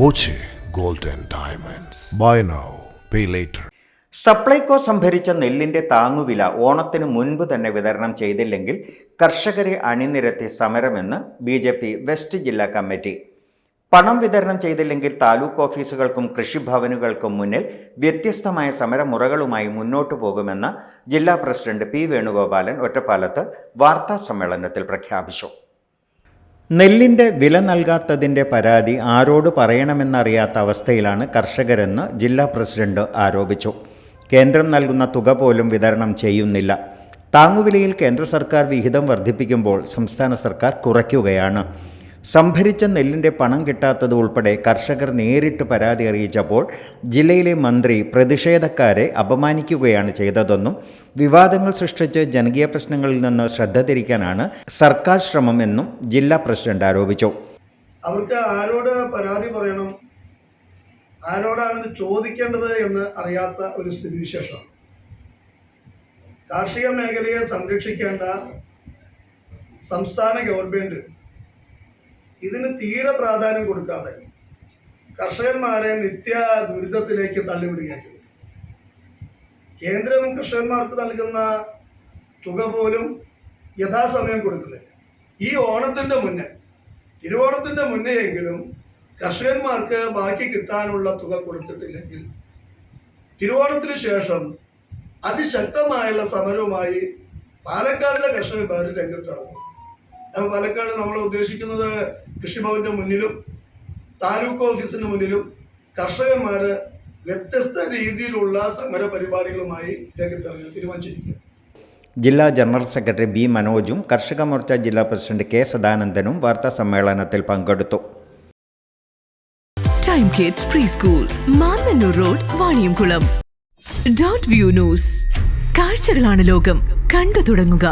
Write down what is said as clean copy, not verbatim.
Boche gold and diamonds. Buy now pay later. Supplyco സംഭരിച്ച നെല്ലിന്റെ താങ്ങുവില ഓണത്തിന് മുൻപ് തന്നെ വിതരണം ചെയ്തില്ലെങ്കിൽ കർഷകരെ അണിനിരത്തി സമരമെന്ന് BJP വെസ്റ്റ് ജില്ലാ കമ്മിറ്റി. പണം വിതരണം ചെയ്തില്ലെങ്കിൽ താലൂക്ക് ഓഫീസുകൾക്കും കൃഷിഭവനുകൾക്കും മുന്നിൽ വ്യത്യസ്തമായ സമരമുറകളുമായി മുന്നോട്ടു പോകുമെന്ന് ജില്ലാ പ്രസിഡന്റ് P. വേണുഗോപാലൻ ഒറ്റപ്പാലത്ത് വാർത്താ സമ്മേളനത്തിൽ പ്രഖ്യാപിച്ചു. നെല്ലിന്റെ വില നൽകാത്തതിന്റെ പരാതി ആരോട് പറയണമെന്നറിയാത്ത അവസ്ഥയിലാണ് കർഷകരെന്ന് ജില്ലാ പ്രസിഡന്റ് ആരോപിച്ചു. കേന്ദ്രം നൽകുന്ന തുക പോലും വിതരണം ചെയ്യുന്നില്ല. താങ്ങുവിലയിൽ കേന്ദ്ര സർക്കാർ വിഹിതം വർദ്ധിപ്പിക്കുമ്പോൾ സംസ്ഥാന സർക്കാർ കുറയ്ക്കുകയാണ്. സംഭരിച്ച നെല്ലിന്റെ പണം കിട്ടാത്തത് ഉൾപ്പെടെ കർഷകർ നേരിട്ട് പരാതി അറിയിച്ചപ്പോൾ ജില്ലയിലെ മന്ത്രി പ്രതിഷേധക്കാരെ അപമാനിക്കുകയാണ് ചെയ്തതെന്നും വിവാദങ്ങൾ സൃഷ്ടിച്ച് ജനകീയ പ്രശ്നങ്ങളിൽ നിന്ന് ശ്രദ്ധ തിരിക്കാനാണ് സർക്കാർ ശ്രമം എന്നും ജില്ലാ പ്രസിഡന്റ് ആരോപിച്ചു. അവർക്ക് ആരോട് പരാതി പറയണം, ആരോടാണ് ഇത് ചോദിക്കേണ്ടത് എന്ന് അറിയാത്ത ഒരു സ്ഥിതിവിശേഷം. കാർഷിക മേഖലയെ സംരക്ഷിക്കേണ്ട സംസ്ഥാന ഗവൺമെന്റ് ഇതിന് തീരെ പ്രാധാന്യം കൊടുക്കാതെ കർഷകന്മാരെ നിത്യ ദുരിതത്തിലേക്ക് തള്ളിവിടുകയാണ് ചെയ്തത്. കേന്ദ്രം കർഷകന്മാർക്ക് നൽകുന്ന തുക പോലും യഥാസമയം കൊടുക്കുന്നില്ല. ഈ ഓണത്തിൻ്റെ മുന്നേ, തിരുവോണത്തിൻ്റെ മുന്നേയെങ്കിലും കർഷകന്മാർക്ക് ബാക്കി കിട്ടാനുള്ള തുക കൊടുത്തിട്ടില്ലെങ്കിൽ തിരുവോണത്തിന് ശേഷം അതിശക്തമായുള്ള സമരവുമായി പാലക്കാടിലെ കർഷകന്മാർ രംഗത്തിറങ്ങും. പാലക്കാട് നമ്മൾ ഉദ്ദേശിക്കുന്നത് കൃഷിഭവന്റെ മുന്നിലും താലൂക്ക് ഓഫീസിന് മുന്നിലും കർഷകന്മാർ വ്യത്യസ്ത രീതിയിലുള്ള സമര പരിപാടികളുമായി രംഗത്തിറങ്ങി തീരുമാനിച്ചിരിക്കുക. ജില്ലാ ജനറൽ സെക്രട്ടറി B. മനോജും കർഷക മോർച്ച ജില്ലാ പ്രസിഡന്റ് K. സദാനന്ദനും വാർത്താ സമ്മേളനത്തിൽ പങ്കെടുത്തു. Time kids pre school, Mannannur road, Vaniyamkulam. .view news. കാഴ്ചകളാണ് ലോകം, കണ്ടു തുടങ്ങുക.